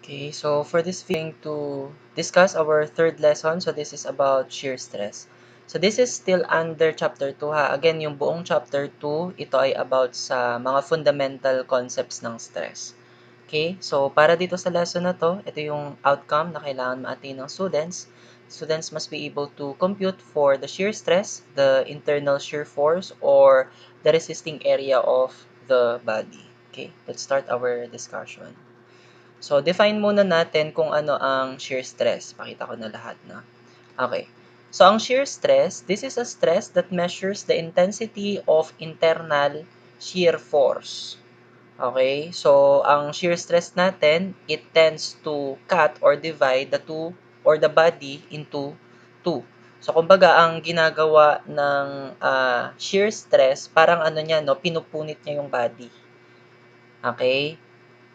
Okay, so for this video, I'm going to discuss our third lesson. So this is about shear stress. So this is still under chapter 2 ha. Again, yung buong chapter 2, ito ay about sa mga fundamental concepts ng stress. Okay, so para dito sa lesson na to, ito yung outcome na kailangan ma-attain ng students. Students must be able to compute for the shear stress, the internal shear force, or the resisting area of the body. Okay, let's start our discussion. So, define muna natin kung ano ang shear stress. Pakita ko na lahat na. Okay. So, ang shear stress, this is a stress that measures the intensity of internal shear force. Okay? So, ang shear stress natin, it tends to cut or divide the two or the body into two. So, kumbaga, ang ginagawa ng shear stress, parang ano niya, no, pinupunit niya yung body. Okay?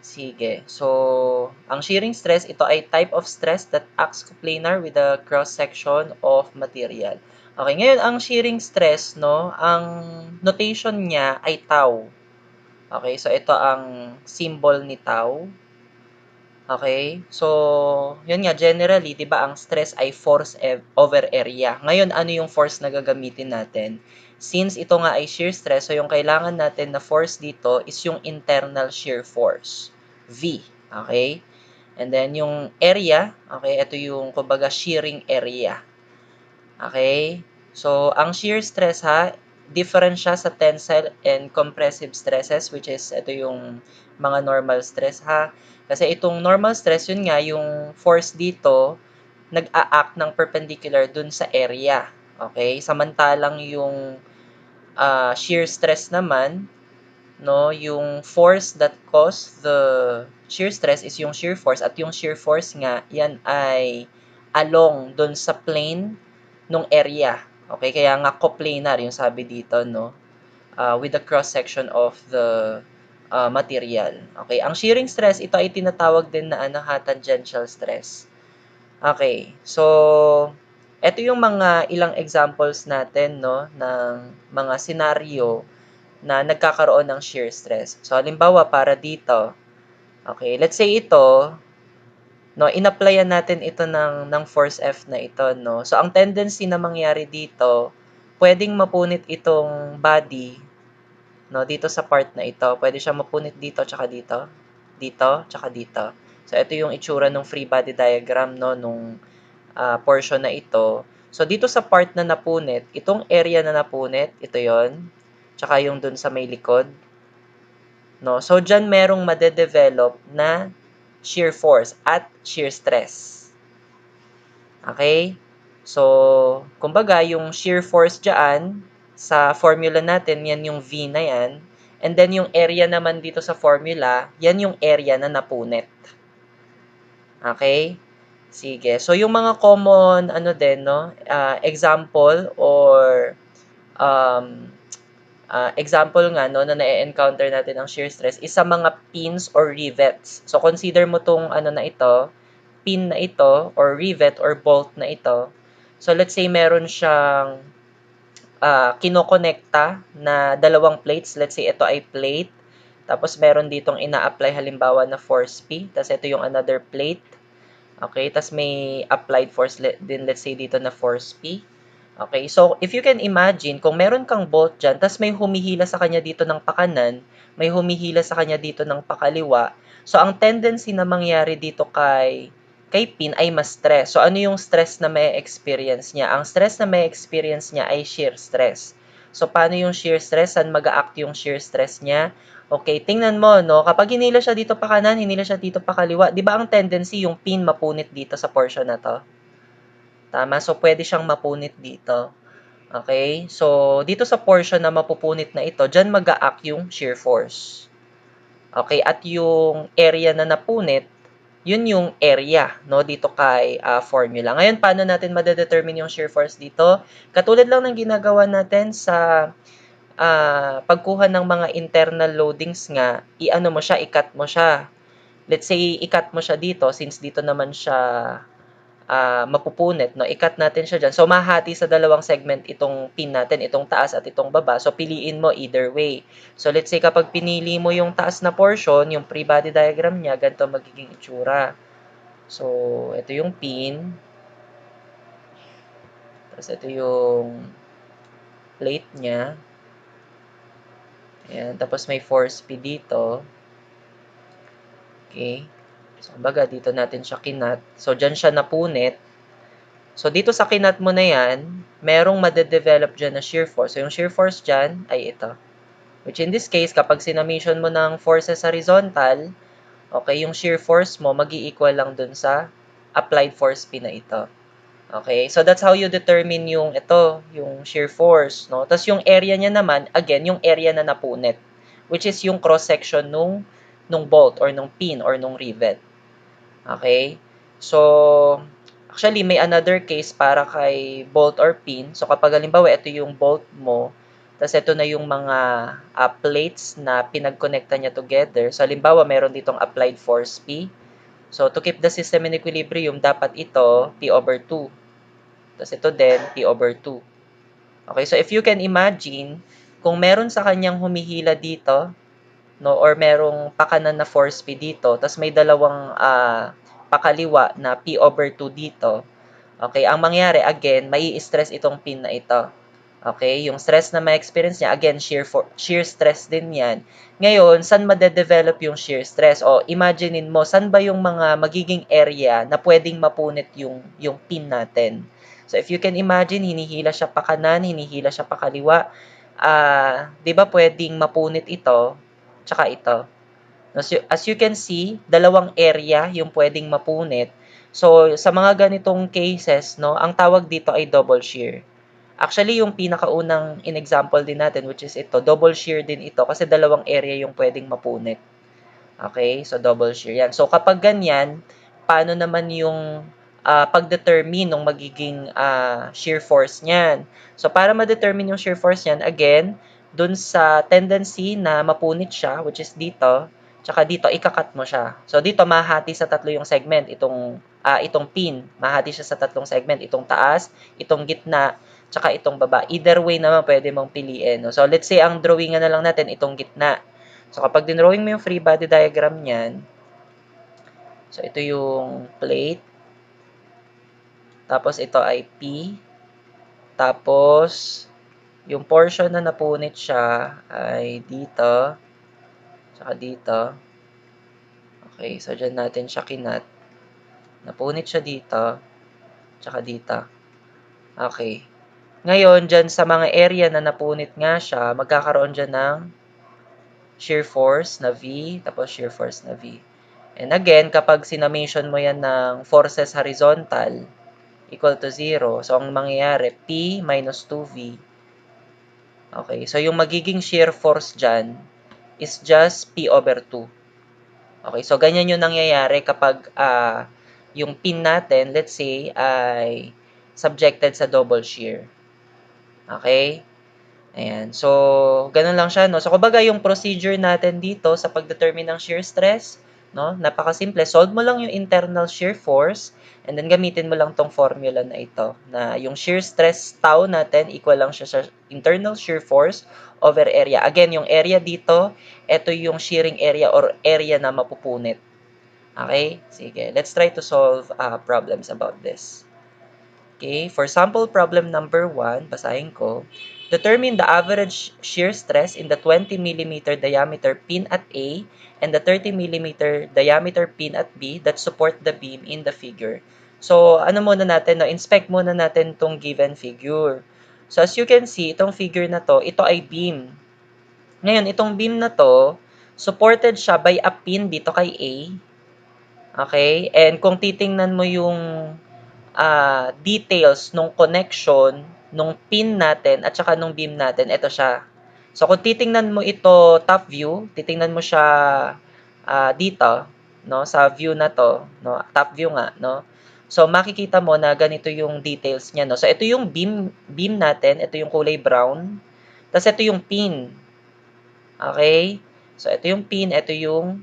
Sige. So, ang shearing stress, ito ay type of stress that acts coplanar with the cross-section of material. Okay, ngayon ang shearing stress, no, ang notation niya ay tau. Okay, so ito ang symbol ni tau. Okay, so yun nga, generally, di ba ang stress ay force over area. Ngayon, ano yung force na gagamitin natin? Since ito nga ay shear stress, so yung kailangan natin na force dito is yung internal shear force. V. Okay? And then, yung area, okay, ito yung, kumbaga, shearing area. Okay? So, ang shear stress, ha, different siya sa tensile and compressive stresses, which is, ito yung mga normal stress, ha. Kasi itong normal stress, yun nga, yung force dito, nag-a-act ng perpendicular dun sa area. Okay? Samantalang yung shear stress naman, no, yung force that cause the shear stress is yung shear force at yung shear force nga yan ay along doon sa plane nung area. Okay, kaya nga coplanar yung sabi dito, no, with the cross section of the material. Okay, ang shearing stress, ito ay tinatawag din na ano, tangential stress. Okay, so ito yung mga ilang examples natin, no, ng mga senaryo na nagkakaroon ng shear stress. So, halimbawa, para dito, okay, let's say ito, no, in-applyan natin ito ng force F na ito, no. So, ang tendency na mangyari dito, pwedeng mapunit itong body, no, dito sa part na ito. Pwede siya mapunit dito, tsaka dito. Dito, tsaka dito. So, ito yung itsura ng free body diagram, no, nung portion na ito. So, dito sa part na napunit, itong area na napunit, ito yon, tsaka yung dun sa may likod, no? So, dyan merong madedevelop na shear force at shear stress. Okay? So, kumbaga, yung shear force dyan, sa formula natin, yan yung V na yan. And then, yung area naman dito sa formula, yan yung area na napunit. Okay? Sige. So, yung mga common, ano din, no? Example or example nga, no, na na-encounter natin ang shear stress is sa mga pins or rivets. So, consider mo tong ano na ito, pin na ito, or rivet, or bolt na ito. So, let's say meron siyang kinokonekta na dalawang plates. Let's say ito ay plate. Tapos, meron ditong ina-apply halimbawa na force P. Tapos, ito yung another plate. Okay? Tapos, may applied force din, let's say dito na force P. Okay, so if you can imagine, kung meron kang bolt dyan, tas may humihila sa kanya dito ng pakanan, may humihila sa kanya dito ng pakaliwa, so ang tendency na mangyari dito kay pin ay mas stress. So ano yung stress na may experience niya? Ang stress na may experience niya ay shear stress. So paano yung shear stress? Saan mag-a-act yung shear stress niya? Okay, tingnan mo, no? Kapag hinila siya dito pa kanan, hinila siya dito pa kaliwa, di ba ang tendency yung pin mapunit dito sa portion na to? Tama? So, pwede siyang mapunit dito. Okay? So, dito sa portion na mapupunit na ito, dyan mag-a-act yung shear force. Okay? At yung area na napunit, yun yung area, no, dito kay formula. Ngayon, paano natin madedetermine yung shear force dito? Katulad lang ng ginagawa natin sa pagkuha ng mga internal loadings nga, i-ano mo siya, i-cut mo siya. Let's say, i-cut mo siya dito, since dito naman siya mapupunit, no? I-cut natin siya dyan. So, mahati sa dalawang segment itong pin natin, itong taas at itong baba. So, piliin mo either way. So, let's say kapag pinili mo yung taas na portion, yung pre-body diagram niya, ganito magiging itsura. So, ito yung pin. Tapos, ito yung plate niya. Ayan. Tapos, may force P dito. Okay. So, kumbaga, dito natin siya kinat. So, dyan siya napunit. So, dito sa kinat mo na yan, merong madedevelop dyan na shear force. So, yung shear force dyan ay ito. Which in this case, kapag sinamation mo ng forces horizontal, okay, yung shear force mo, mag-i-equal lang dun sa applied force P na ito. Okay, so that's how you determine yung ito, yung shear force, no? Tapos yung area niya naman, again, yung area na napunit, which is yung cross-section nung bolt or nung pin or nung rivet. Okay? So, actually, may another case para kay bolt or pin. So, kapag halimbawa, ito yung bolt mo, tapos ito na yung mga plates na pinag-connecta niya together. So, halimbawa, meron ditong applied force P. So, to keep the system in equilibrium, dapat ito, P over 2. Tapos ito din, P over 2. Okay, so if you can imagine, kung meron sa kanyang humihila dito, no, or merong pakanan na force P dito, tapos may dalawang pakaliwa na P over 2 dito, okay, ang mangyari, again, may stress itong pin na ito. Okay, yung stress na ma-experience niya, again, shear stress din yan. Ngayon, saan madedevelop yung shear stress? O, imaginein mo, saan ba yung mga magiging area na pwedeng mapunit yung pin natin? So, if you can imagine, hinihila siya pa kanan, hinihila siya pa kaliwa, di ba pwedeng mapunit ito, tsaka ito. As you can see, dalawang area yung pwedeng mapunit. So, sa mga ganitong cases, no, ang tawag dito ay double shear. Actually, yung pinakaunang in-example din natin, which is ito, double shear din ito kasi dalawang area yung pwedeng mapunit. Okay? So, double shear yan. So, kapag ganyan, paano naman yung pag-determine ng magiging shear force niyan? So, para ma-determine yung shear force niyan, again, dun sa tendency na mapunit siya, which is dito, tsaka dito, ikakat mo siya. So, dito, mahati sa tatlo yung segment. Itong pin, mahati siya sa tatlong segment. Itong taas, itong gitna, tsaka itong baba. Either way naman, pwede mong piliin. No? So, let's say, ang drawingan na lang natin, itong gitna. So, kapag dinrawing mo yung free body diagram niyan, so, ito yung plate. Tapos, ito ay P. Tapos, yung portion na napunit siya ay dito. Tsaka dito. Okay, so, dyan natin siya kinat. Napunit siya dito. Tsaka dito. Okay. Ngayon, dyan sa mga area na napunit nga siya, magkakaroon dyan ng shear force na V, tapos shear force na V. And again, kapag sinamation mo yan ng forces horizontal equal to 0, so ang mangyayari, P minus 2V. Okay, so yung magiging shear force dyan is just P over 2. Okay, so ganyan yung nangyayari kapag yung pin natin, let's say, ay subjected sa double shear. Okay? Ayan. So, ganun lang siya, no? So, kumbaga yung procedure natin dito sa pag-determine ng shear stress, no? Napakasimple. Solve mo lang yung internal shear force and then gamitin mo lang tong formula na ito na yung shear stress tau natin equal lang siya sa internal shear force over area. Again, yung area dito, ito yung shearing area or area na mapupunit. Okay? Sige. Let's try to solve problems about this. Okay, for sample problem number 1, basahin ko. Determine the average shear stress in the 20 mm diameter pin at A and the 30 mm diameter pin at B that support the beam in the figure. So, ano muna natin, no? Inspect muna natin itong given figure. So, as you can see, itong figure na to, ito ay beam. Ngayon, itong beam na to, supported siya by a pin dito kay A. Okay? And kung titingnan mo yung details nung connection nung pin natin at saka nung beam natin, ito siya. So, kung titingnan mo ito top view, titingnan mo siya dito, no, sa view na to, no, top view nga, no. So, makikita mo na ganito yung details niya, no. So, ito yung beam natin, ito yung kulay brown, tapos ito yung pin. Okay? So, ito yung pin, ito yung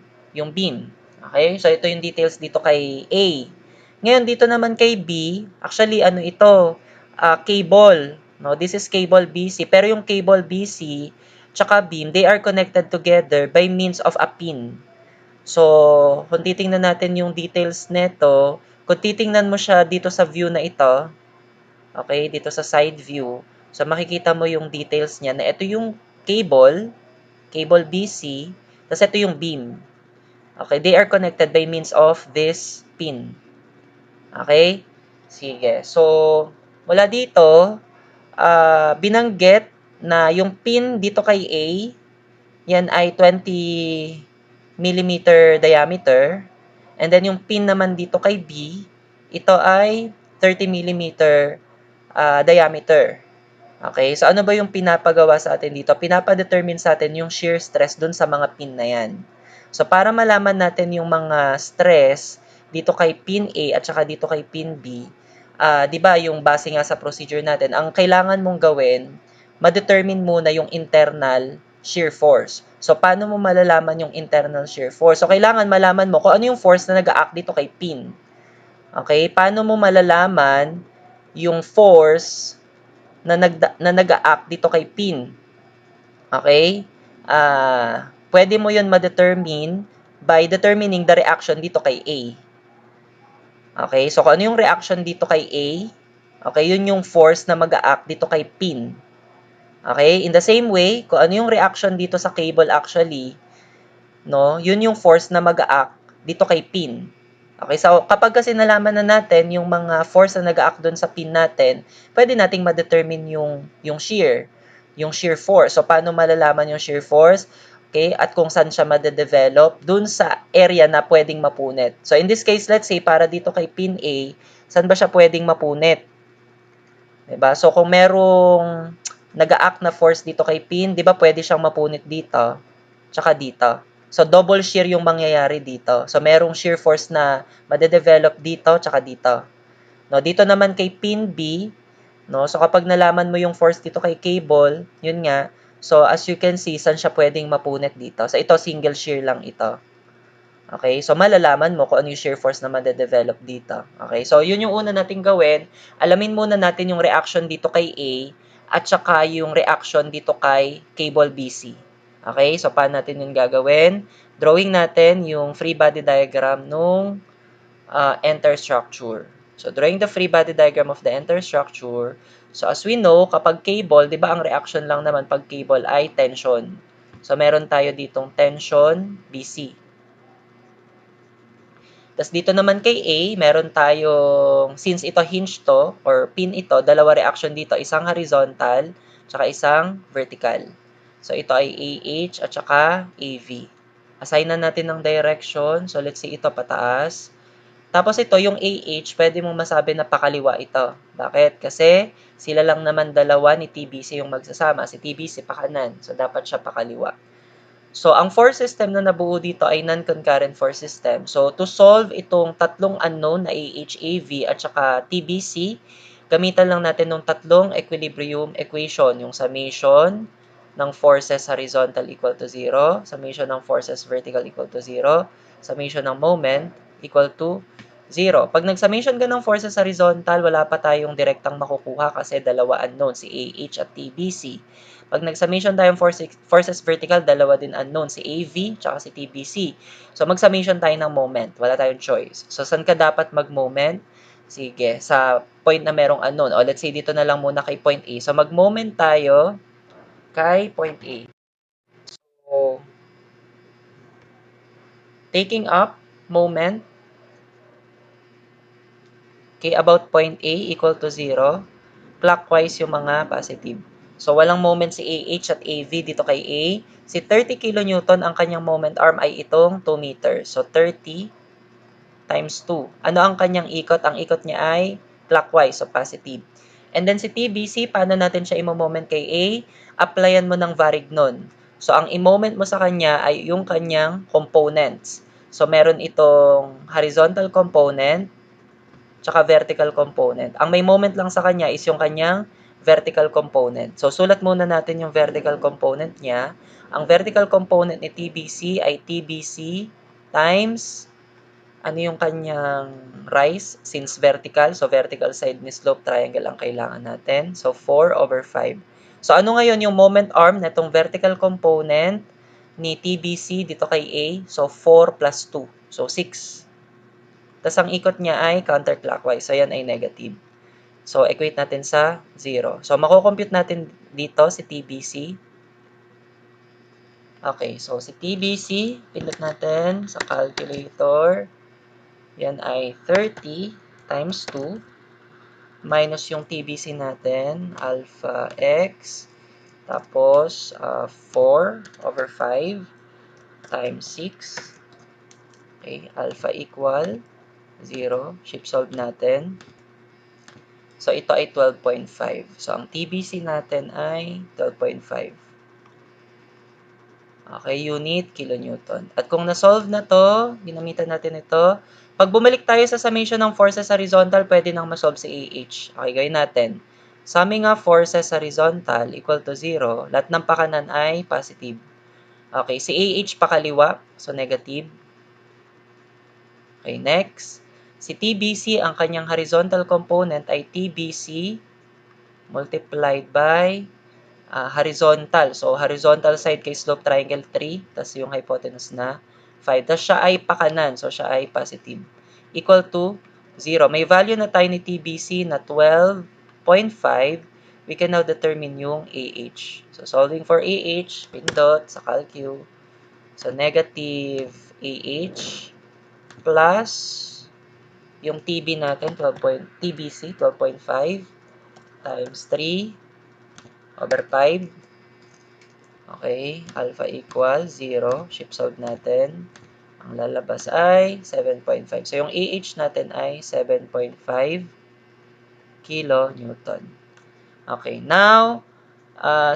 beam. Okay? So, ito yung details dito kay A. Ngayon, dito naman kay B, actually, ano ito? Cable. No? This is cable BC. Pero yung cable BC, tsaka beam, they are connected together by means of a pin. So, kung titingnan natin yung details nito, kung titingnan mo siya dito sa view na ito, okay, dito sa side view, so makikita mo yung details niya na ito yung cable BC, tapos ito yung beam. Okay, they are connected by means of this pin. Okay? Sige. So, mula dito, binanggit na yung pin dito kay A, yan ay 20 millimeter diameter. And then yung pin naman dito kay B, ito ay 30 millimeter diameter. Okay? So, ano ba yung pinapagawa sa atin dito? Pinapa-determine sa atin yung shear stress dun sa mga pin na yan. So, para malaman natin yung mga stress dito kay pin A at saka dito kay pin B, di ba yung base nga sa procedure natin, ang kailangan mong gawin, ma-determine muna yung internal shear force. So, paano mo malalaman yung internal shear force? So, kailangan malaman mo kung ano yung force na nag-act dito kay pin. Okay? Paano mo malalaman yung force na nag-a-act dito kay pin? Okay? Pwede mo yun ma-determine by determining the reaction dito kay A. Okay? So, kung ano yung reaction dito kay A, okay, yun yung force na mag-a-act dito kay pin. Okay? In the same way, kung ano yung reaction dito sa cable actually, no, yun yung force na mag-a-act dito kay pin. Okay, so kapag kasi nalaman na natin yung mga force na nag-a-act doon sa pin natin, pwede nating ma-determine yung shear force. So paano malalaman yung shear force? Okay, at kung saan siya ma-develop doon sa area na pwedeng mapunit. So in this case, let's say para dito kay pin A, saan ba siya pwedeng mapunit? 'Di ba? So kung merong nag-a-act na force dito kay pin, 'di ba pwede siyang mapunit dito, tsaka dito. So double shear yung mangyayari dito. So merong shear force na made-develop dito tsaka dito. No, dito naman kay pin B, no. So kapag nalaman mo yung force dito kay cable, yun nga. So as you can see, saan siya pwedeng mapunit dito? So ito single shear lang ito. Okay? So, malalaman mo kung ano yung shear force na made-develop dito. Okay? So, yun yung una nating gawin. Alamin muna natin yung reaction dito kay A at saka yung reaction dito kay cable BC. Okay? So, paano natin yun gagawin? Drawing natin yung free body diagram nung enter structure. So, drawing the free body diagram of the enter structure. So, as we know, kapag cable, di ba ang reaction lang naman pag cable ay tension. So, meron tayo ditong tension BC. Tas dito naman kay A, meron tayong, since ito hinge to, or pin ito, dalawa reaction dito, isang horizontal, tsaka isang vertical. So, ito ay AH at saka AV. Assign na natin ng direction. So, let's say ito pataas. Tapos ito, yung AH, pwede mong masabi na pakaliwa ito. Bakit? Kasi sila lang naman dalawa ni TBC yung magsasama. Si TBC pakanan. So, dapat siya pakaliwa. So, ang force system na nabuo dito ay non-concurrent force system. So, to solve itong tatlong unknown na AHAV at saka TBC, gamitan lang natin ng tatlong equilibrium equation. Yung summation ng forces horizontal equal to 0, summation ng forces vertical equal to 0, summation ng moment equal to 0. Pag nag-summation ka ng forces horizontal, wala pa tayong direktang makukuha kasi dalawa unknown, si AH at TBC. Pag nag-summation tayong forces vertical, dalawa din unknown, si AV tsaka si TBC. So, mag-summation tayo ng moment. Wala tayong choice. So, saan ka dapat mag-moment? Sige, sa point na merong unknown. O, let's say dito na lang muna kay point A. So, mag-moment tayo kay point A. So, taking up moment kay about point A equal to 0, clockwise yung mga positive. So, walang moment si AH at AV dito kay A. Si 30 kN ang kanyang moment arm ay itong 2 meters. So, 30 times 2. Ano ang kanyang ikot? Ang ikot niya ay clockwise, so positive. And then si TBC, paano natin siya i-moment kay A? Applyan mo ng varignon. So, ang i-moment mo sa kanya ay yung kanyang components. So, meron itong horizontal component, tsaka vertical component. Ang may moment lang sa kanya is yung kanyang vertical component. So, sulat muna natin yung vertical component niya. Ang vertical component ni TBC ay TBC times Ano yung kanyang rise? Since vertical, so vertical side ni slope triangle ang kailangan natin. So, 4 over 5. So, ano ngayon yung moment arm na itong vertical component ni TBC dito kay A? So, 4 plus 2. So, 6. Tapos, ang ikot niya ay counterclockwise. So, yan ay negative. So, equate natin sa 0. So, mako-compute natin dito si TBC. Okay, so si TBC, pindot natin sa calculator. Yan ay 30 times 2 minus yung TBC natin, alpha x, tapos 4 over 5 times 6. Okay, alpha equal 0. Shift solve natin. So, ito ay 12.5. So, ang TBC natin ay 12.5. Okay, unit, kilonewton. At kung na-solve na to, ginamitan natin ito, pag bumalik tayo sa summation ng forces horizontal, pwede nang ma-solve si AH. Okay, gawin natin. Summing of forces horizontal equal to 0. Lahat ng pakanan ay positive. Okay, si AH pakaliwa, so negative. Okay, next. Si TBC, ang kanyang horizontal component ay TBC multiplied by horizontal. So, horizontal side kay slope triangle 3, tas yung hypotenuse na 5. Tas siya ay pakanan, so siya ay positive. Equal to 0. May value na tayo ni TBC na 12.5. We can now determine yung AH. So, solving for AH, pindot sa calcu. So, negative AH plus yung TB natin, TBC, 12.5 times 3 over 5. Okay, alpha equal 0. Shift solve natin. Ang lalabas ay 7.5. So, yung AH natin ay 7.5 kilonewton. Okay, now,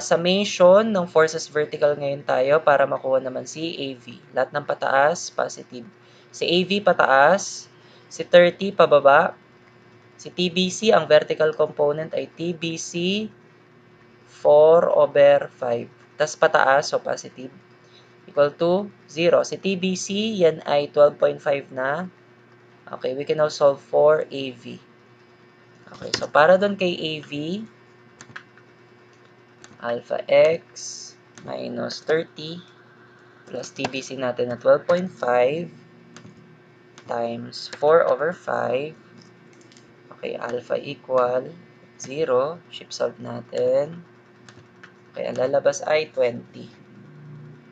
summation ng forces vertical ngayon tayo para makuha naman si AV. Lahat ng pataas, positive. Si AV pataas, si 30 pababa, si TBC, ang vertical component ay TBC 4 over 5. Tas pataas, so positive. Equal to 0. Si TBC, yan ay 12.5 na. Okay, we can now solve for AV. Okay, so para doon kay AV, alpha x minus 30 plus TBC natin na 12.5 times 4 over 5. Okay, alpha equal 0. Shift solve natin. Okay, ang lalabas ay 20.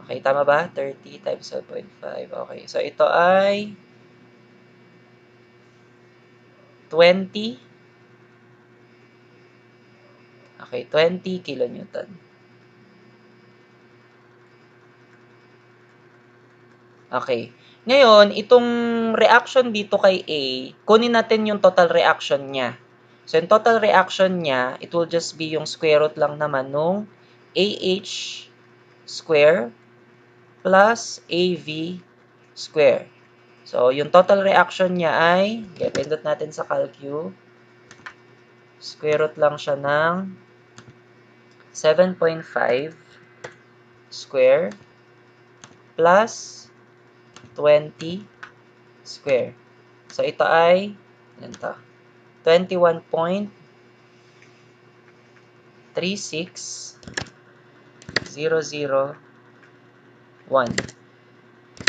Okay, tama ba? 30 times 12.5. Okay, so ito ay 20. Okay, 20 kilonewton. Okay. Ngayon, itong reaction dito kay A, kunin natin yung total reaction niya. So, yung total reaction niya, it will just be yung square root lang naman nung AH square plus AV square. So, yung total reaction niya ay, pindot natin sa calcu, square root lang siya ng 7.5 square plus 20 square. So, ito ay, yan to, 21.36001.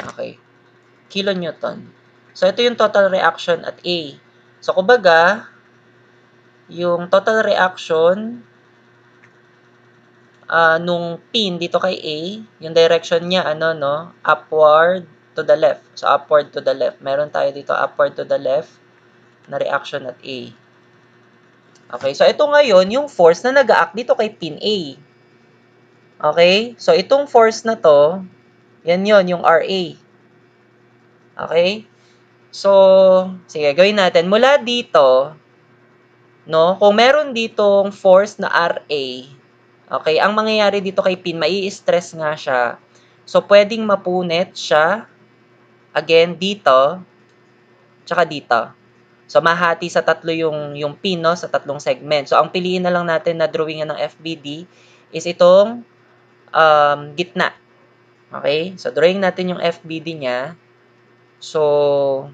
Okay. Kilonewton. So, ito yung total reaction at A. So, kumbaga, yung total reaction nung pin dito kay A, yung direction niya, upward to the left. So, upward to the left. Meron tayo dito upward to the left na reaction at A. Okay, so ito ngayon, yung force na nag-act dito kay pin A. Okay, so itong force na to, yan yon yung RA. Okay, so, sige, gawin natin. Mula dito, kung meron ditong force na RA, okay, ang mangyayari dito kay pin, mai-stress nga siya. So, pwedeng mapunit siya, again, dito, tsaka dito. So, mahati sa tatlo yung pin, sa tatlong segment. So, ang piliin na lang natin na drawingan ng FBD is itong gitna. Okay? So, drawing natin yung FBD niya. So,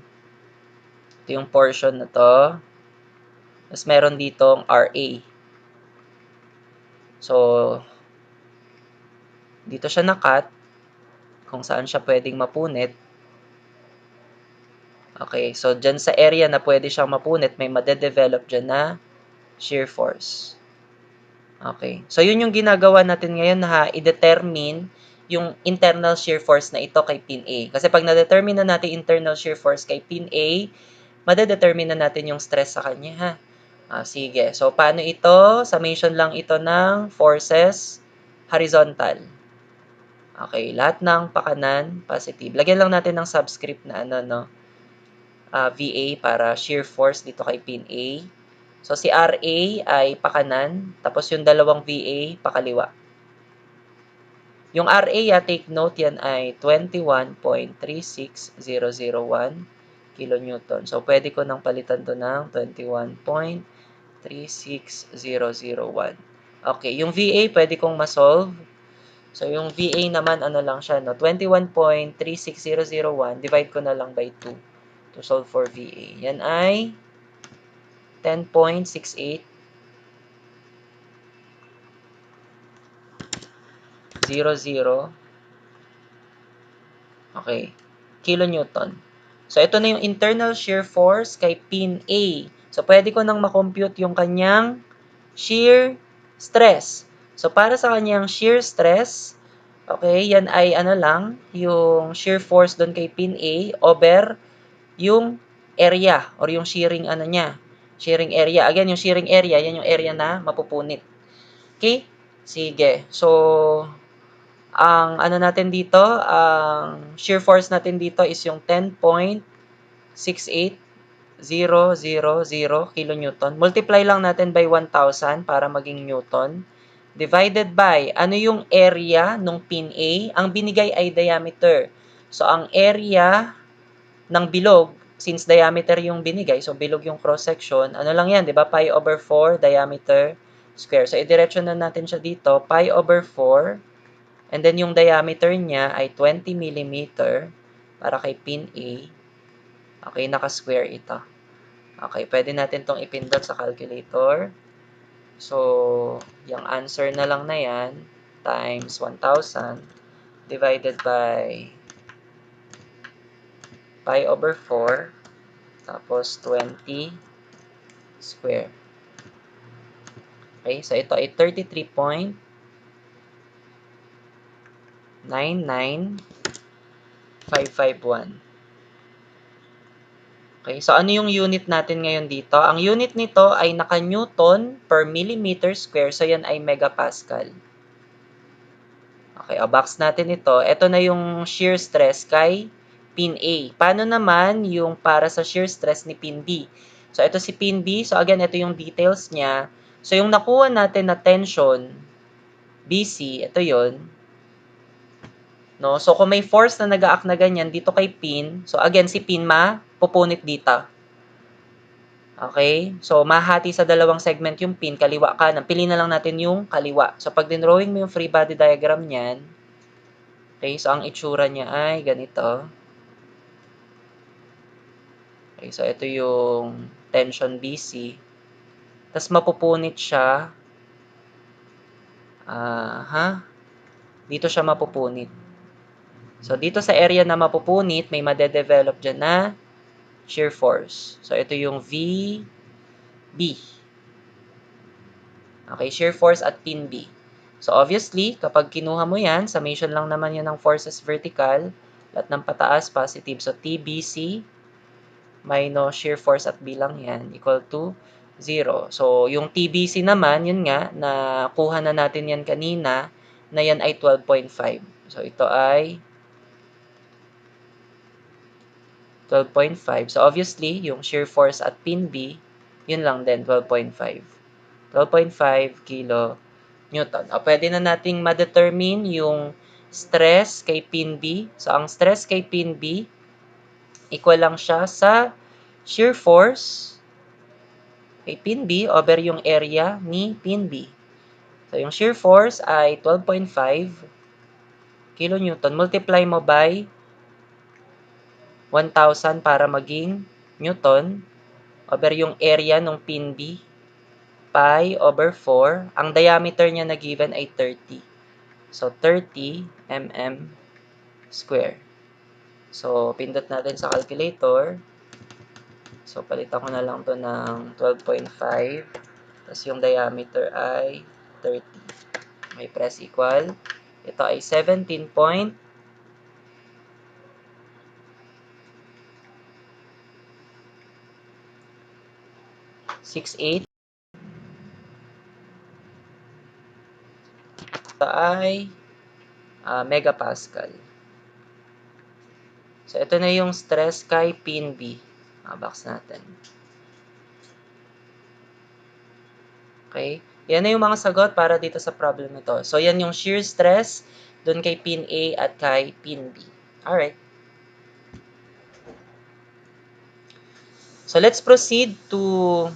Ito yung portion na to. Tapos meron ditong RA. So, dito siya na-cut kung saan siya pwedeng mapunit. Okay, so dyan sa area na pwede siyang mapunit, may madedevelop dyan na shear force. Okay, so yun yung ginagawa natin ngayon na i-determine yung internal shear force na ito kay pin A. Kasi pag na-determine na natin internal shear force kay pin A, madedetermine na natin yung stress sa kanya, ha? Sige. So, paano ito? Summation lang ito ng forces horizontal. Okay, lahat ng pakanan, positive. Lagyan lang natin ng subscript na VA para shear force dito kay pin A. So, si RA ay pakanan, tapos yung dalawang VA, pakaliwa. Yung RA, take note, yan ay 21.36001 kilonewton. So, pwede ko nang palitan to ng 21.36001. Okay, yung VA, pwede kong masolve. So, yung VA naman, ano lang siya, 21.36001, divide ko na lang by 2 to solve for VA. Yan ay 10.6800. Okay, kilonewton. So, ito na yung internal shear force kay pin A. So, pwede ko nang makompute yung kanyang shear stress. So, para sa kanyang shear stress, okay, yan ay ano lang, yung shear force doon kay pin A over yung area or yung shearing ano niya, shearing area. Again, yung shearing area, yan yung area na mapupunit. Okay? Sige. So, ang ano natin dito, ang shear force natin dito is yung 10.68000 kilonewton. Multiply lang natin by 1,000 para maging newton. Divided by, ano yung area ng pin A? Ang binigay ay diameter. So, ang area ng bilog, since diameter yung binigay, so bilog yung cross-section, ano lang yan, di ba? Pi over 4 diameter square. So, idiretso na natin siya dito, pi over 4. And then, yung diameter niya ay 20 mm para kay pin A. Okay, naka-square ito. Okay, pwede natin itong ipindot sa calculator. So, yung answer na lang na yan, times 1,000 divided by pi over 4, tapos 20 square. Okay, so ito ay 33.99551. Okay, so ano yung unit natin ngayon dito? Ang unit nito ay naka-newton per millimeter square, so yan ay megapascal. Okay, box natin ito. Ito na yung shear stress kay pin A. Paano naman yung para sa shear stress ni pin B? So, ito si pin B. So, again, ito yung details niya. So, yung nakuha natin na tension, BC, ito yon. No? So, kung may force na nag-a-act na ganyan dito kay pin, so again, si pin pupunit dito. Okay? So, mahati sa dalawang segment yung pin, kaliwa kanan. Pili na lang natin yung kaliwa. So, pag dinrawing mo yung free body diagram niyan, okay, so ang itsura niya ay ganito. Okay, so ito yung tension BC. Tapos mapupunit siya. Dito siya mapupunit. So, dito sa area na mapupunit, may madedevelop dyan na shear force. So, ito yung VB. Okay, shear force at pin B. So, obviously, kapag kinuha mo yan, summation lang naman yan ng forces vertical. Lahat ng pataas, positive. So, TBC minus shear force at B lang yan equal to 0. So, yung TBC naman, yun nga, nakuha na natin yan kanina, na yan ay 12.5. So, ito ay 12.5. So, obviously, yung shear force at pin B, yun lang din, 12.5. 12.5 kilo Newton. O, pwede na nating ma-determine yung stress kay pin B. So, ang stress kay pin B, equal lang siya sa shear force kay pin B over yung area ni pin B. So, yung shear force ay 12.5 kilonewton. Multiply mo by 1,000 para maging Newton over yung area ng pin B, pi over 4. Ang diameter niya na given ay 30. So, 30 mm square. So, pindot natin sa calculator. So, palitan ko na lang to ng 12.5. Tapos yung diameter ay 30. May press equal. Ito ay 17.68. Ito ay megapascal. So, ito na yung stress kay pin B. Box natin. Okay? Yan na yung mga sagot para dito sa problem na to. So, yan yung shear stress dun kay pin A at kay pin B. Alright. So, let's proceed to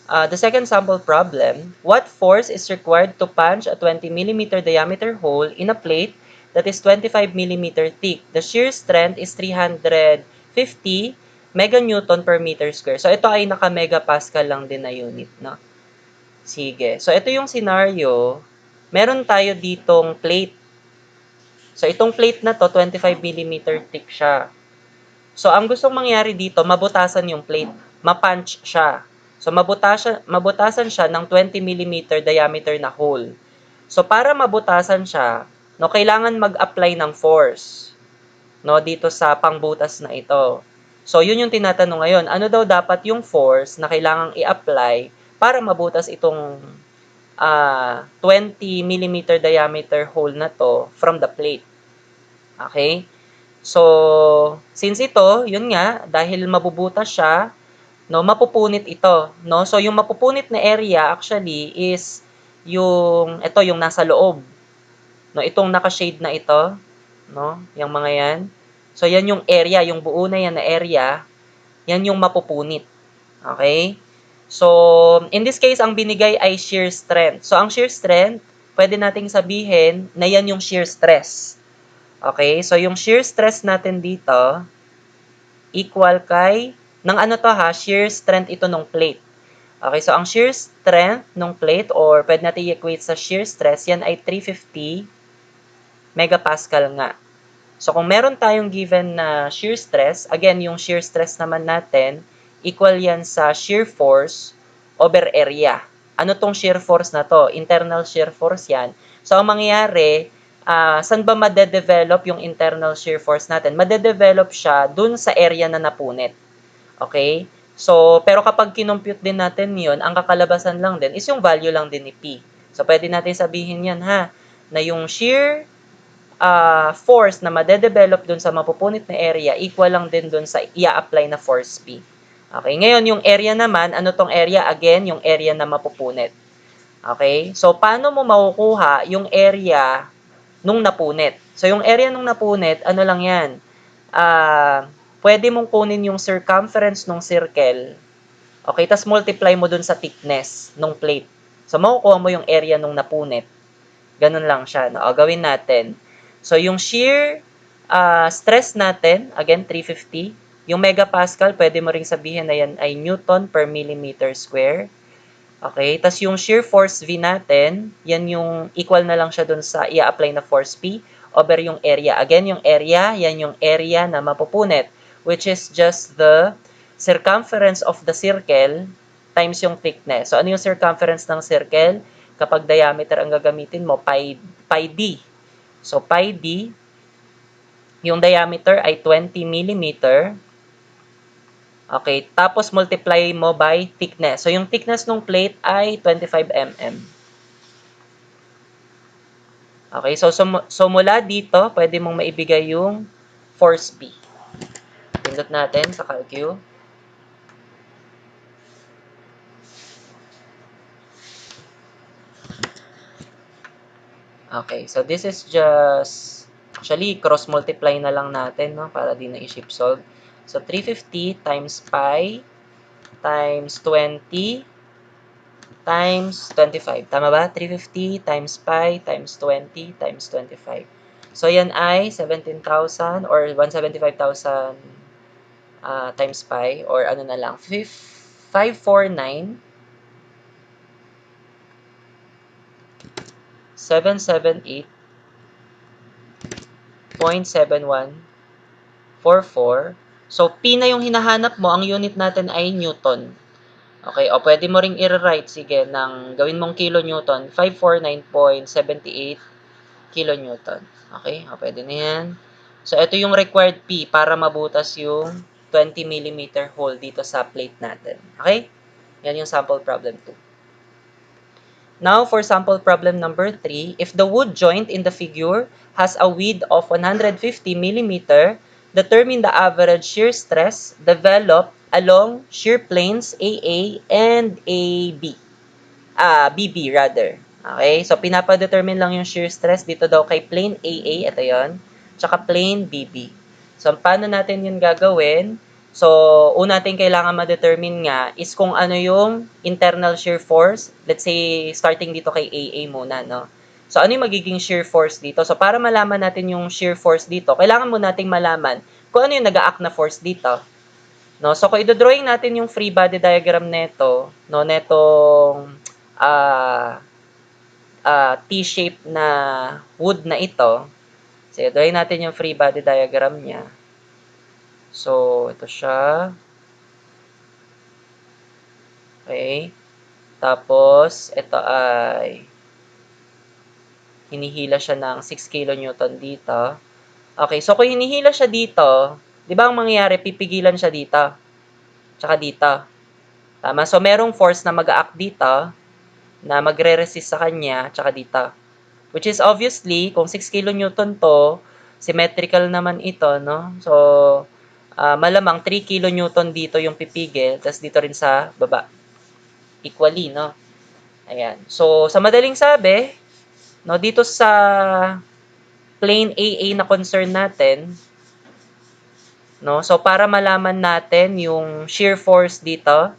the second sample problem. What force is required to punch a 20 mm diameter hole in a plate that is 25 mm thick? The shear strength is 350 meganewton per meter square. So, ito ay naka-megapascal lang din na unit, no? Sige. So, ito yung scenario. Meron tayo ditong plate. So, itong plate na to, 25 mm thick siya. So, ang gustong mangyari dito, mabutasan yung plate. Ma-punch siya. So, mabutasan siya ng 20 mm diameter na hole. So, para mabutasan siya, no, kailangan mag-apply ng force, no, dito sa pangbutas na ito. So, yun yung tinatanong ngayon. Ano daw dapat yung force na kailangang i-apply para mabutas itong 20 mm diameter hole na to from the plate? Okay? So, since ito, yun nga, dahil mabubutas siya, no, mapupunit ito, no? So, yung mapupunit na area actually is yung nasa loob, no? Itong naka-shade na ito, no? Yung mga yan. So, yan yung area, yung buo na yan na area, yan yung mapupunit. Okay? So, in this case, ang binigay ay shear strength. So, ang shear strength, pwede nating sabihin na yan yung shear stress. Okay? So, yung shear stress natin dito, equal kay, ng ano to ha, shear strength ito ng plate. Okay, so ang shear strength ng plate, or pwede natin i-equate sa shear stress, yan ay 350 megapascal nga. So kung meron tayong given na shear stress, again, yung shear stress naman natin, equal yan sa shear force over area. Ano tong shear force na to? Internal shear force yan. So ang mangyayari, saan ba madedevelop yung internal shear force natin? Madedevelop siya dun sa area na napunit. Okay? So, pero kapag kinompute din natin yun, ang kakalabasan lang din is yung value lang din ni P. So, pwede natin sabihin yan ha, na yung shear force na madedevelop dun sa mapupunit na area, equal lang din dun sa i-apply na force P. Okay, ngayon yung area naman, ano tong area? Again, yung area na mapupunit. Okay, so paano mo makukuha yung area nung napunit? So yung area nung napunit, ano lang yan? Pwede mong kunin yung circumference ng circle, okay, tas multiply mo dun sa thickness ng plate. So makukuha mo yung area nung napunit. Ganun lang siya. No? O, gawin natin. So, yung shear stress natin, again, 350. Yung megapascal, pwede mo ring sabihin na yan ay Newton per millimeter square. Okay? Tapos yung shear force V natin, yan yung equal na lang siya dun sa i-apply na force P over yung area. Again, yung area, yan yung area na mapupunit, which is just the circumference of the circle times yung thickness. So, ano yung circumference ng circle? Kapag diameter ang gagamitin mo, pi d. So, pi d, yung diameter ay 20 mm. Okay, tapos multiply mo by thickness. So, yung thickness ng plate ay 25 mm. Okay, so mula dito, pwede mong maibigay yung force P. Pindot natin sa calcu. Okay, so this is just, actually, cross-multiply na lang natin, no, para di na i-shift solve. So, 350 times pi times 20 times 25. Tama ba? 350 times pi times 20 times 25. So, yan ay 17,000 or 175,000 times pi, or ano na lang, 549,778.7144. So, P na yung hinahanap mo, ang unit natin ay Newton. Okay, o pwede mo ring i-write, sige, gawin mong kilonewton, 549.78 kilonewton. Okay, o pwede na yan. So, ito yung required P para mabutas yung 20 millimeter hole dito sa plate natin. Okay? Yan yung sample problem 2. Now, for sample problem number 3, if the wood joint in the figure has a width of 150 millimeter, determine the average shear stress developed along shear planes AA and AB. BB rather. Okay? So, pinapadetermine lang yung shear stress dito daw kay plane AA, ito yon, tsaka plane BB. So, paano natin yun gagawin? So, una natin kailangan ma-determine nga is kung ano yung internal shear force. Let's say, starting dito kay AA muna, no? So, ano yung magiging shear force dito? So, para malaman natin yung shear force dito, kailangan mo nating malaman kung ano yung nag-a-act na force dito. No? So, kung i-drawing natin yung free body diagram neto, no, netong T-shape na wood na ito. So, i-drawing natin yung free body diagram niya. So, ito siya. Okay. Tapos, ito ay hinihila siya ng 6 kN dito. Okay, so kung hinihila siya dito, di ba ang mangyayari, pipigilan siya dito. Tsaka dito. Tama? So, merong force na mag-a-act dito, na magre-resist sa kanya, tsaka dito. Which is obviously, kung 6 kN to, symmetrical naman ito, no? So, malamang 3 kN dito yung pipigil, tapos dito rin sa baba. Equally, no? Ayan. So, sa madaling sabi, no, dito sa plane AA na concern natin, no? So, para malaman natin yung shear force dito,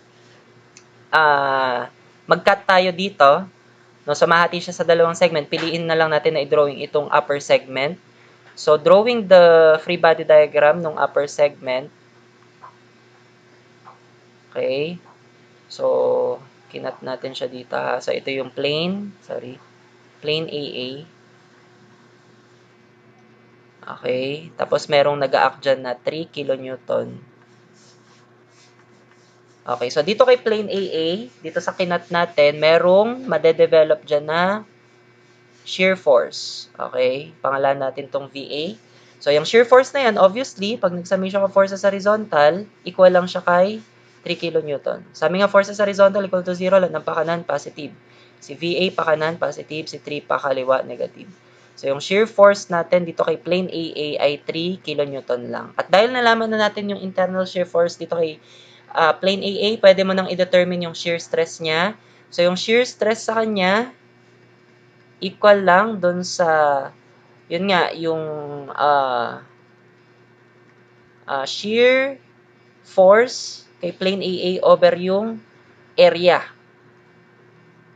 mag-cut tayo dito. No, so, mahati siya sa dalawang segment. Piliin na lang natin na i-drawing itong upper segment. So, drawing the free body diagram ng upper segment. Okay. So, kinat natin siya dito ha. So, ito yung plane. Sorry. Plane AA. Okay. Tapos, merong nag-a-act dyan na 3 kN. Okay. So, dito kay plane AA, dito sa kinat natin, merong madedevelop dyan na shear force. Okay? Pangalan natin tong VA. So, yung shear force na yan, obviously, pag nag-summation ka forces horizontal, equal lang siya kay 3 kN. Sabi nga forces horizontal equal to 0, lang ng pakanan, positive. Si VA pakanan, positive. Si 3 pakaliwa, negative. So, yung shear force natin dito kay plane AA ay 3 kN lang. At dahil nalaman na natin yung internal shear force dito kay plane AA, pwede mo nang i-determine yung shear stress niya. So, yung shear stress sa kanya, equal lang dun sa, yun nga, yung shear force kay plane AA over yung area.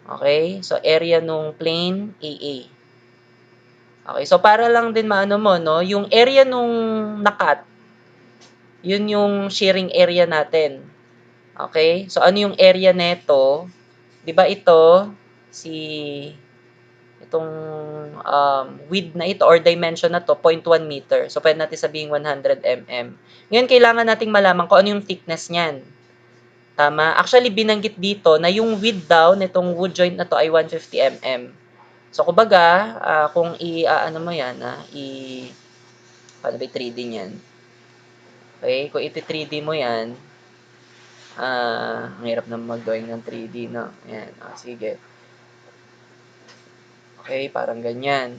Okay? So, area nung plane AA. Okay, so para lang din maano mo, no, yung area nung nakat, yun yung shearing area natin. Okay? So, ano yung area neto? 'Di ba ito, itong width na ito or dimension na to, 0.1 meter. So, pwede natin sabihin 100 mm. Ngayon, kailangan nating malaman kung ano yung thickness niyan. Tama? Actually, binanggit dito na yung width daw nitong wood joint na to ay 150 mm. So, kumbaga, kung ano mo yan, paano ba 3D niyan? Okay, kung iti-3D mo yan, ang hirap na mag-drawing ng 3D, no? Ayan, sige. Okay, parang ganyan.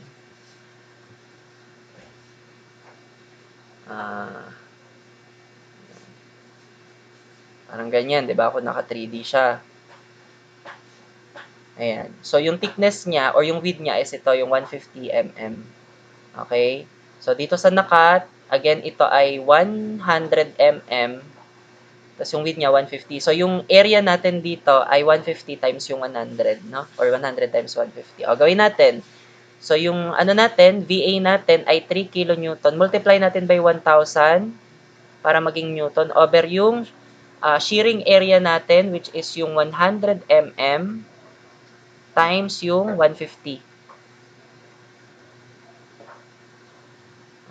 Parang ganyan, 'di ba? Kung naka 3D siya. Ayan. So, yung thickness niya or yung width niya is ito, yung 150 mm. Okay? So, dito sa nakat, again, ito ay 100 mm. Tapos yung width niya, 150. So, yung area natin dito ay 150 times yung 100, no? Or 100 times 150. O, gawin natin. So, yung ano natin, VA natin ay 3 kN. Multiply natin by 1,000. para maging Newton over yung shearing area natin, which is yung 100 mm times yung 150.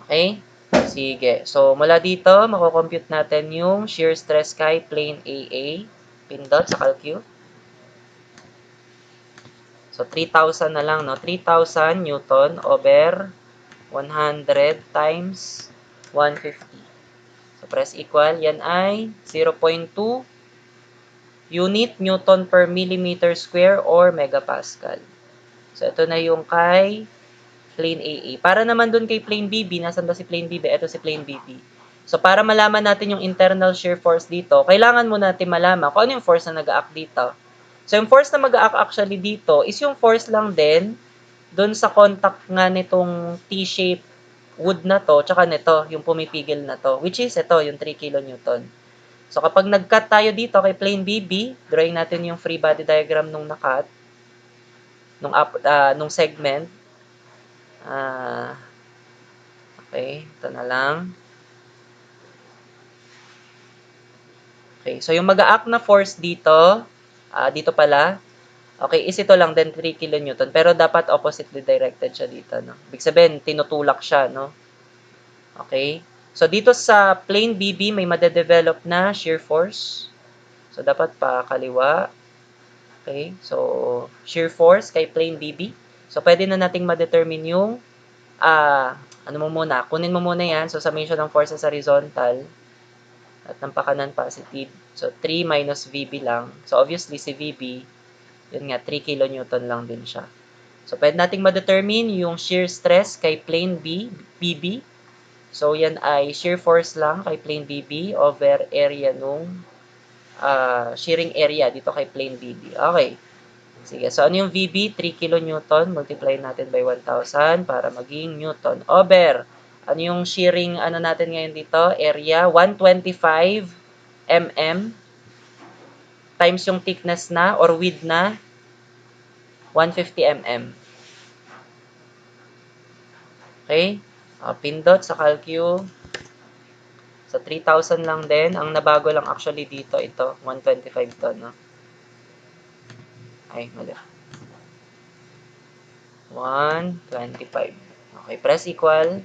Okay? Sige. So, mula dito, mako-compute natin yung shear stress kay plane AA. Pindot sa calcu. So, 3,000 na lang, no? 3,000 Newton over 100 times 150. So, press equal. Yan ay 0.2 unit Newton per millimeter square or megapascal. So, ito na yung kay plane AA. Para naman dun kay plane BB, nasan ba si plane BB? Ito si plane BB. So, para malaman natin yung internal shear force dito, kailangan mo natin malaman kung ano yung force na nag-act dito. So, yung force na mag-act actually dito is yung force lang din dun sa contact nga nitong T-shape wood na to, tsaka nito, yung pumipigil na to, which is ito, yung 3 kN. So, kapag nag-cut tayo dito kay plane BB, drawing natin yung free body diagram nung na-cut, nung segment. Okay, ito na lang. Okay, so yung mag-a-act na force dito, dito pala, okay, is ito lang din 3 kN, pero dapat oppositely directed siya dito, no? Ibig sabihin, tinutulak siya, no? Okay? So, dito sa plane BB, may madedevelop na shear force. So, dapat pa kaliwa. Okay? So, shear force kay plane BB. So, pwede na nating ma-determine yung, ano mo muna, kunin mo muna yan. So, summation ng forces horizontal at ng pakanan positive. So, 3 minus VB lang. So, obviously, si VB, yun nga, 3 kN lang din siya. So, pwede nating ma-determine yung shear stress kay plane BB. So, yan ay shear force lang kay plane BB over area nung shearing area dito kay plane BB. Okay. Sige. So, ano yung VB? 3 kN. Multiply natin by 1,000 para maging Newton. Over. Ano yung shearing natin ngayon dito? Area 125 mm times yung thickness na or width na 150 mm. Okay? Pindot sa calcu. So, 3,000 lang din. Ang nabago lang actually dito, ito, 125 to, no? Ay, mali. 125. Okay, press equal.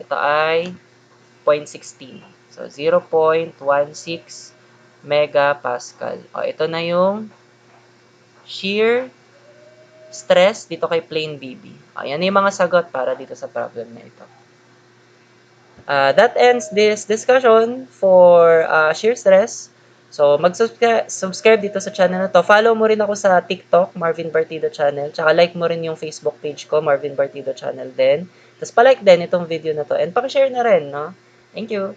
Ito ay 0.16. So, 0.16 megapascal. O, ito na yung shear stress dito kay plane BB. O, yan yung mga sagot para dito sa problem na ito. That ends this discussion for shear stress. So, mag-subscribe dito sa channel na to. Follow mo rin ako sa TikTok, Marvin Bartido Channel. Tsaka like mo rin yung Facebook page ko, Marvin Bartido Channel din. Tapos pa-like din itong video na to. And paki-share na rin, no? Thank you!